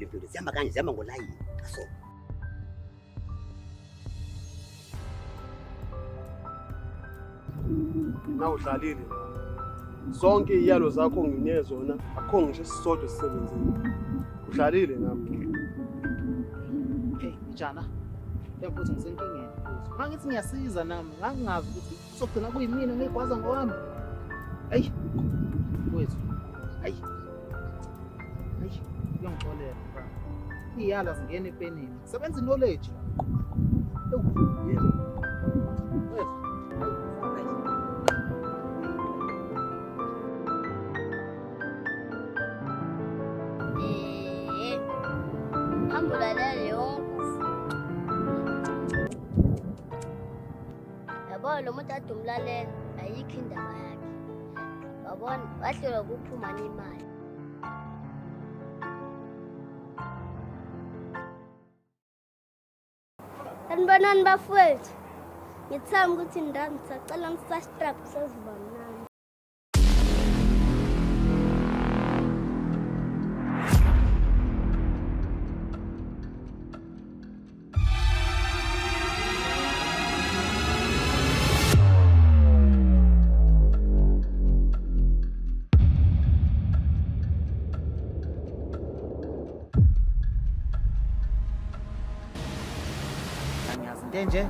mfethu sihamba kanje sihamba ngolayini kaso nawudlalile zonke iyalo zakho nginezona akho ngisho sisodwa sisebenzile udlalile nami njana futhi ngisenkingeni futhi mangithi ngiyasiza nami ngangazi ukuthi sogcina kuyimina ngekwaza ngowami hayi wethu hayi uyangixolela mfana iyala zingena epenini sebenza knowledge ngoba lo muntu ade umlalela ayikho indaba yakhe. Yabona wahlelwa ukuphuma nemali. Sanibonani bafowethu. Ngithamba ukuthi ndani sacela ngisastrap saziba mnandi. Nje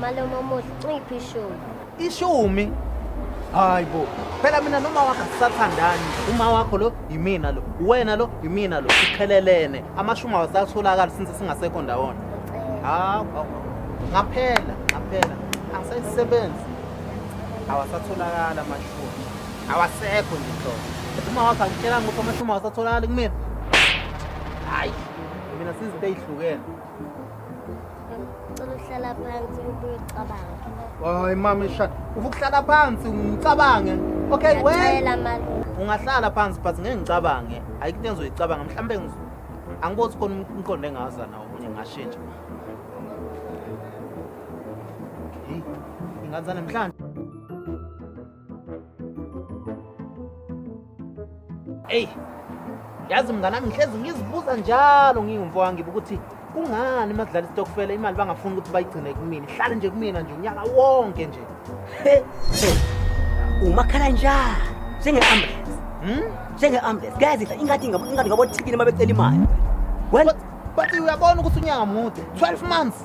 Maloma muhle uyiphi ishumi? ishumi hayibo phela mina noma wakho sisathandani uma wakho lo yimina lo wena lo yimina lo sikhelelene amashumi awasatholakala since singasekho ndawona ngaphela angisayisebenzi awasatholakala amashumi awasekho nje uma wakho angitshela ukuthi amashumi awasatholakala kumina hayi mina sizinto ezihlukene uhlala phansi ubuye ucabanga. Hayi mama shut. Uvukuhlala phansi ngicabange. Okay wena ungahlala phansi but ngeke ngicabange. Ayikho into engizoyicabanga mhlambe angibothi khona umqondo engaza nawo kunye ngashintsha. Hey, ingazana namhlanje. Hey. Yazi mngana ngihlezi ngizibuza njalo ngingumfo wangibe ukuthi kungani makudlala istokfela imali bangafuni ukuthi bayigcine kumina ihlale nje kumina nje unyaka wonke nje umakhala njani njenge-ambulance kuyazidla ingadi ngabothikile uma becela imali but uyabona ukuthi unyaka mude 12 months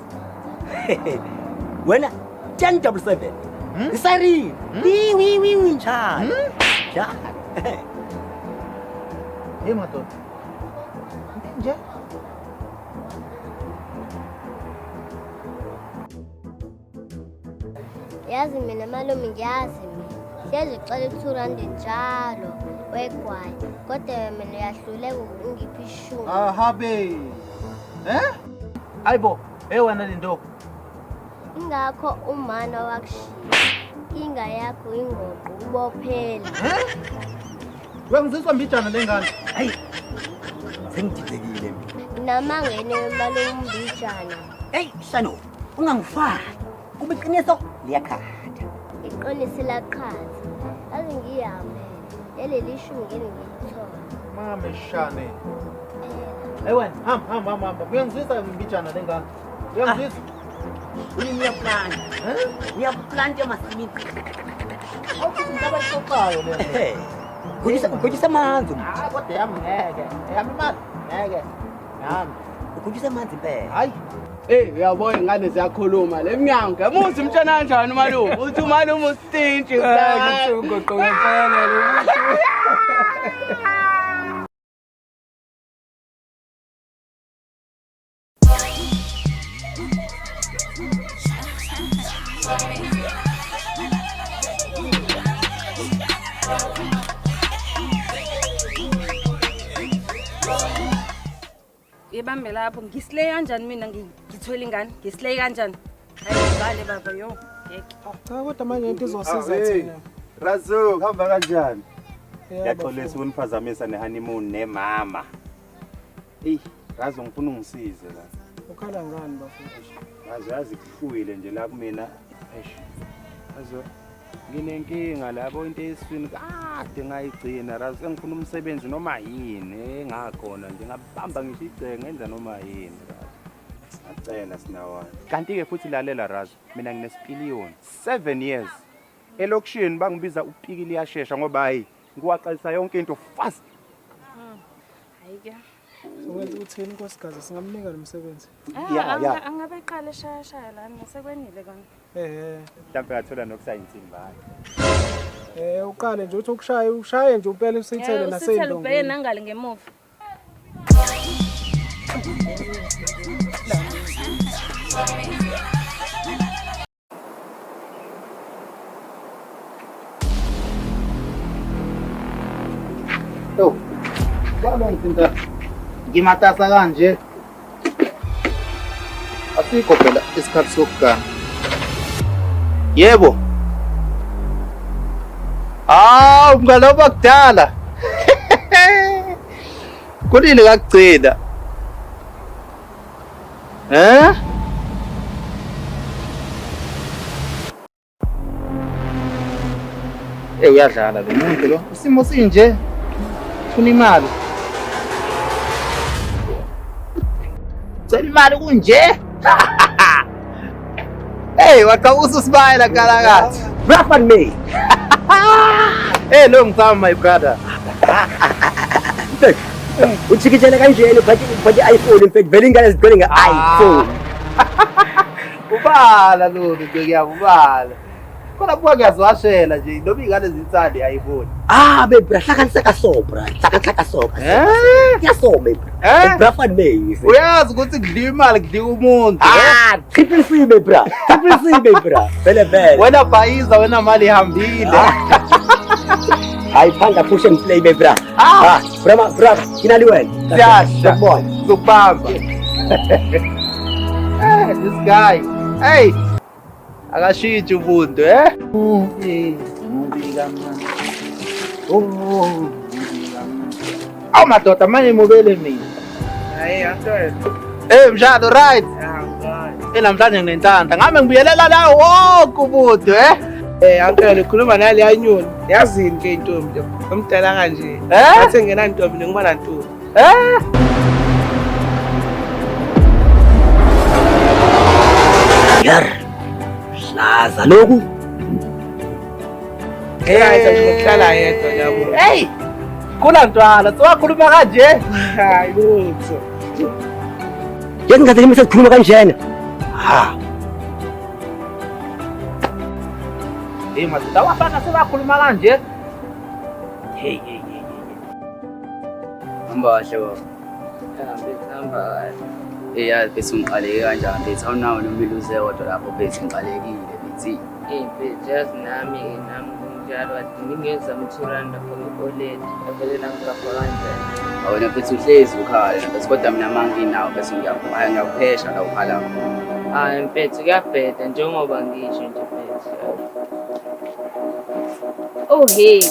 wena 1077 isayrini njani hey madoda nje yazi mina malume ngiyazi mina hlezi uxela 200 njalo wegwayi kodwa mina uyahluleka ungiphi ishumi habe ayibo wena lento ingakho umana wakushiya inga yakho ingoqo ubophela wengiziswa mbijana lengane hayi sengididekile mina namangene malume umbijana hey shano ungangifaki kube iqiniso liyakhada iqiniso laqhaza azi ngiyame leli shumi ngene ngiyithola mama shane wena hamba uyangizisa mbijana lengane uyangizisa uyaplanta emasimini awukuthi ngaba isoqayo le ugujisa amanzi kodwa yami ngeke yami imali ngeke yami ugujisa amanzi impela hayi uyabona ingane ziyakhuluma lemnyango ngemuzi umtshana kanjani malume uthi malume usitintshi ugoqo ngempela Yebambe lapho ngislay kanjani mina ngithwele ingane ngislay kanjani ayibale baba yo cha kodwa manje into izosiza thina Razo hamba kanjani yaxolisa ukuniphazamisa nehoneymoon nemama Razo ngifuna ungisize la ukhala ngani bafundisha Razo yazi kuhluyile nje la kumina Razo nginenkinga lapho into eswini kade ngayigcina Razo ngifuna umsebenzi noma yini engakhona nje ngabamba ngisho igcenge ngenza noma yini ngacela sinawana kanti ke futhi lalela Razo mina nginesipiliyoni 7 years elokishini bangibiza upikili yashesha ngoba hayi ngiwaxalisa yonke into fast hayike Wenza uthini nkosikazi singamnika lo msebenzi angabe iqala eshaya la nasekwenile kona mhlawumbe ngathola nokusayintsini bayo uqale nje uthi ushaye nje upele usithele nasendongeni ubheke nangale ngemuva Kwalo nginta ngimatasa kanje asikho phela isikhathi sokugana Yebo. Umngane obakudala. Kulile kakugcina. Uyadlala lo muntu lo. Isimo sinje. Ufuna imali. Cela imali kunje. Waqa ususibaya kalakathi. Brafman me. Long time my brother. Uchikijela kanjeni phathi iPhone in fact vele ingane zigcwele nge-iPhone. Ubala lo ngiyakubala. Khona buka kuyazwashela nje noma ingane zithandi ayiboni. Bebra hlakaniseka so bra. Hlaka so. Yasobe bra. Brafman me. Uyazi ukuthi kudliwa imali kudliwa umuntu. Triple C bebra. Triple C bebra. Vele. Wena bhayiza wena mali ihambile. Phanga push and play bebra. Bra, kinali wena. Siyasha. Kubamba. This guy. Hey. Akashithe ubuntu madoda manje mobile mina. Uncle. Mshado right? Namhlanje nginentanda. Ngabe ngibuyelela la wonke ubuntu Uncle ukhuluma nale yanyoni. Yazini ke intombi omdala kanje. Athe ngena intombi ngibona ntombi. Hlaza lokhu. Ayitha ngokuhlala yedwa yabo. Kula ntwala siwakhuluma kanje. Hayi lutho. Yeke ngathi ngimise sikhuluma kanjena. Madoda wafana siwakhuluma kanje. Hamba kahle baba. Hamba kahle. Yazi bese ungiqaleke kanjani bethi awunawo nomiluze kodwa lapho bethi ngiqalekile bethi just nami njalo ngingenza umthuranda for oled avelela ngapha kanjani. Awena bethi uhlezi ukhala bese kodwa mina manginawo bese ngiyakuphesha la ukhala. Mfethu kuyabheda njengoba ngisho nje mfethu. Hey.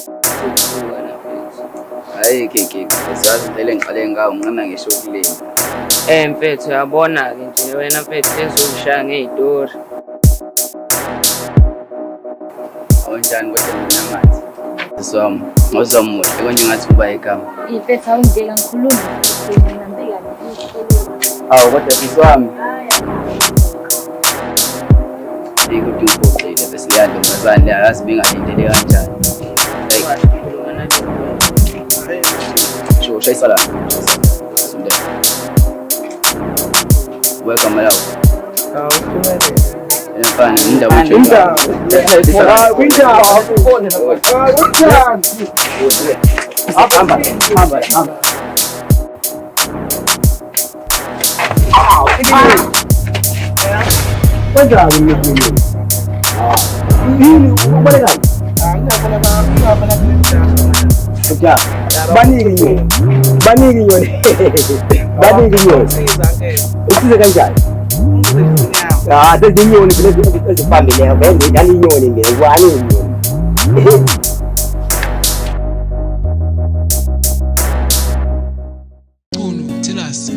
Hayi keke sazi vele ngiqale ngawo ngiqana ngisho kule. Mfethu uyabona ke nje wena mfethu ezongishaya ngezitori. Awunjani kodwa nginamanje. Siswami ngozomuhle konje ngathi uba igama. Mfethu awungeke ngikhuluma ngiyambeka Awu kodwa siswami. Kodwa bese liyadumazana yazi bingalindele kanjani. Show shayisala. Welcome out. Fine, indawo Baniki yona. Usize kanjani? Sezinyoni vele ezifambileyo vele ngani inyoni ngekwani inyoni. Tell us,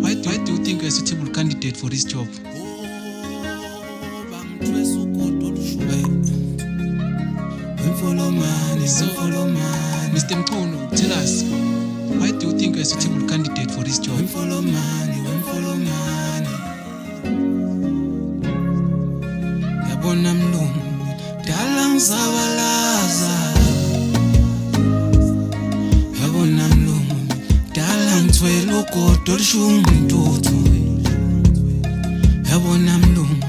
why do you think you're a suitable candidate for this job? Mr. Mkono, tell us, why do you think you're a suitable candidate for this job? Yabona mlungu, dala ngizabalaza. Yabona mlungu, dala ngithwele ugodo olushumuntu. Yabona mlungu,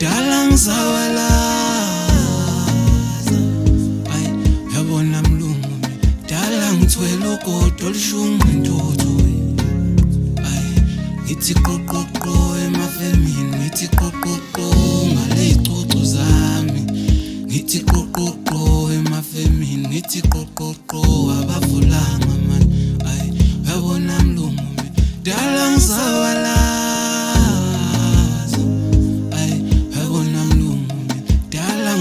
dala ngizabalaza. Yabona mlungu, dala ngithwele ugodo olushumuntu. Ngithi qoqoqo emafemini, ngithi qoqoqo ngale ixoxo zami. Ngithi qoqoqo emafemini, ngithi qoqoqo abavulanga man. Yabona mlungu, dala ngizabalaza. Yabona mlungu, dala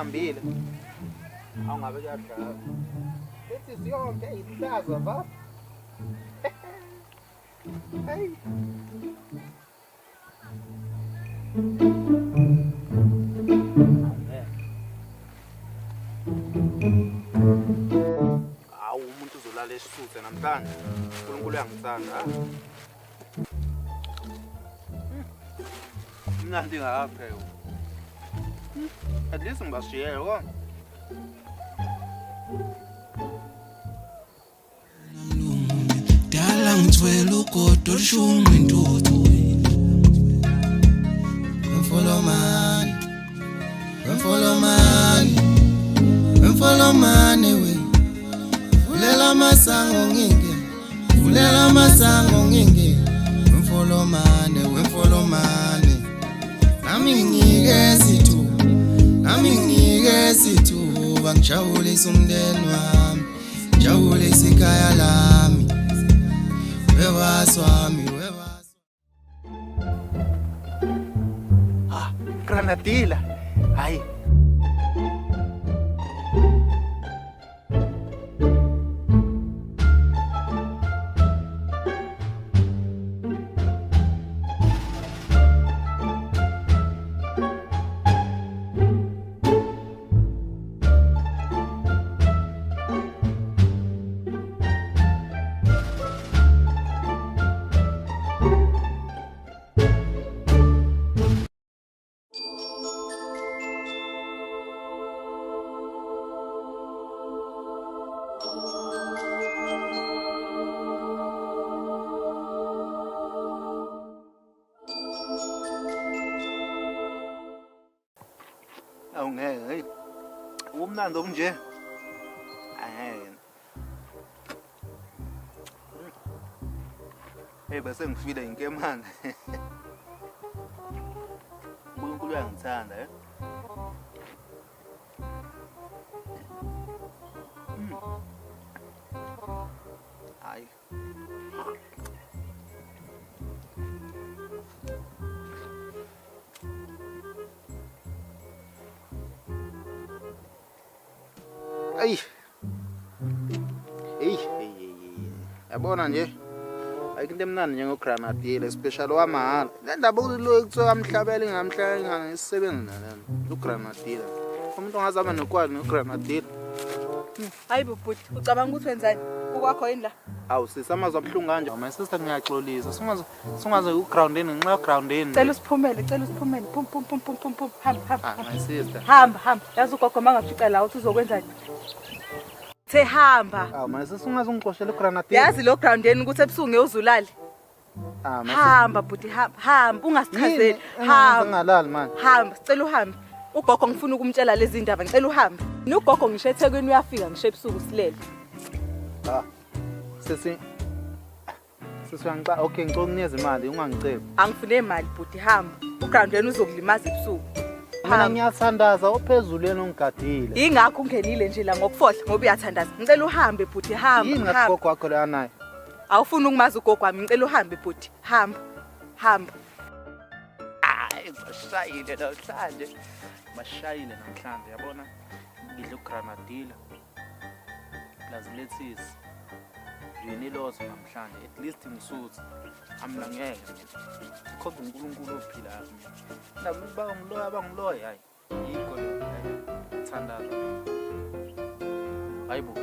sihambile. Awungabe kuyadlala. Lethi siyonke ihlaza ba. Hey. Awu umuntu uzolala esisuthe namhlanje. uNkulunkulu uyangithanda. Mnandi ngaphela. At least ngibashiyele ko. Dala ngithwele ugodo olushunqa intuthu. Follow man we. Vulela masango nginge. Follow man. Nami ngike sithu bangijabulisa umndeni wami. Ngijabulisa ikhaya lami. Webaswami. Granadilla. Hayi. Awungeke. Umnandi okunje. Angeke. Hey bese ngifile inkemane. uNkulunkulu uyangithanda Hayi. Yabona nje ayikho emnandi njengogranadile special wamahala le ndaba lo kuthiwa amhlabele ngamhlanga isisebenzi nalana ugranadile umuntu ongazama nokwali nogranadile. Hayi bubhuti ucabanga ukuthi wenzani ukwakho yini la? Awu sisi amazwi abuhlungu kanje my sister ngiyaxolisa singaze ugroundeni ngenxa yogroundeni. Cela usiphumele pum hamba my sister hamba yazi ugogo mangafica la uthi uzokwenzani. Hamba. Awu my sister ungaze ungixoshele ugranadile. Yazi lo groundeni ukuthi ebusuku ngeyozulali. Hamba bhuti hamba ungasichazeli. Ngalali man. Hamba sicela uhambe. Ugogo ngifuna ukumtshela lezi ndaba ngicela uhambe. Ugogo ngisho eThekwini uyafika ngisho ebusuku silele. Sisi uyangicela okay ngicela ukunikeza imali ungangicela. Angifune imali bhuti hamba. Ugroundeni uzokulimaza ebusuku. Mina ngiyathandaza ophezulu yena ongigadile. Ingakho ungenile nje la ngokufohla ngoba uyathandaza. Ngicela uhambe bhuti hamba. Yini ngagogo wakho la naye? Awufuni ukumaza ugogo wami ngicela uhambe bhuti hamba. Bashayile namhlanje. Bashayile namhlanje yabona ngidla ugranadilla. Plaza lettuce. Yini lozo namhlanje at least ngisuthi amlangeke khona uNkulunkulu ophilayo mina ndaba abangumloya hayi yikho lo thandaza hayibo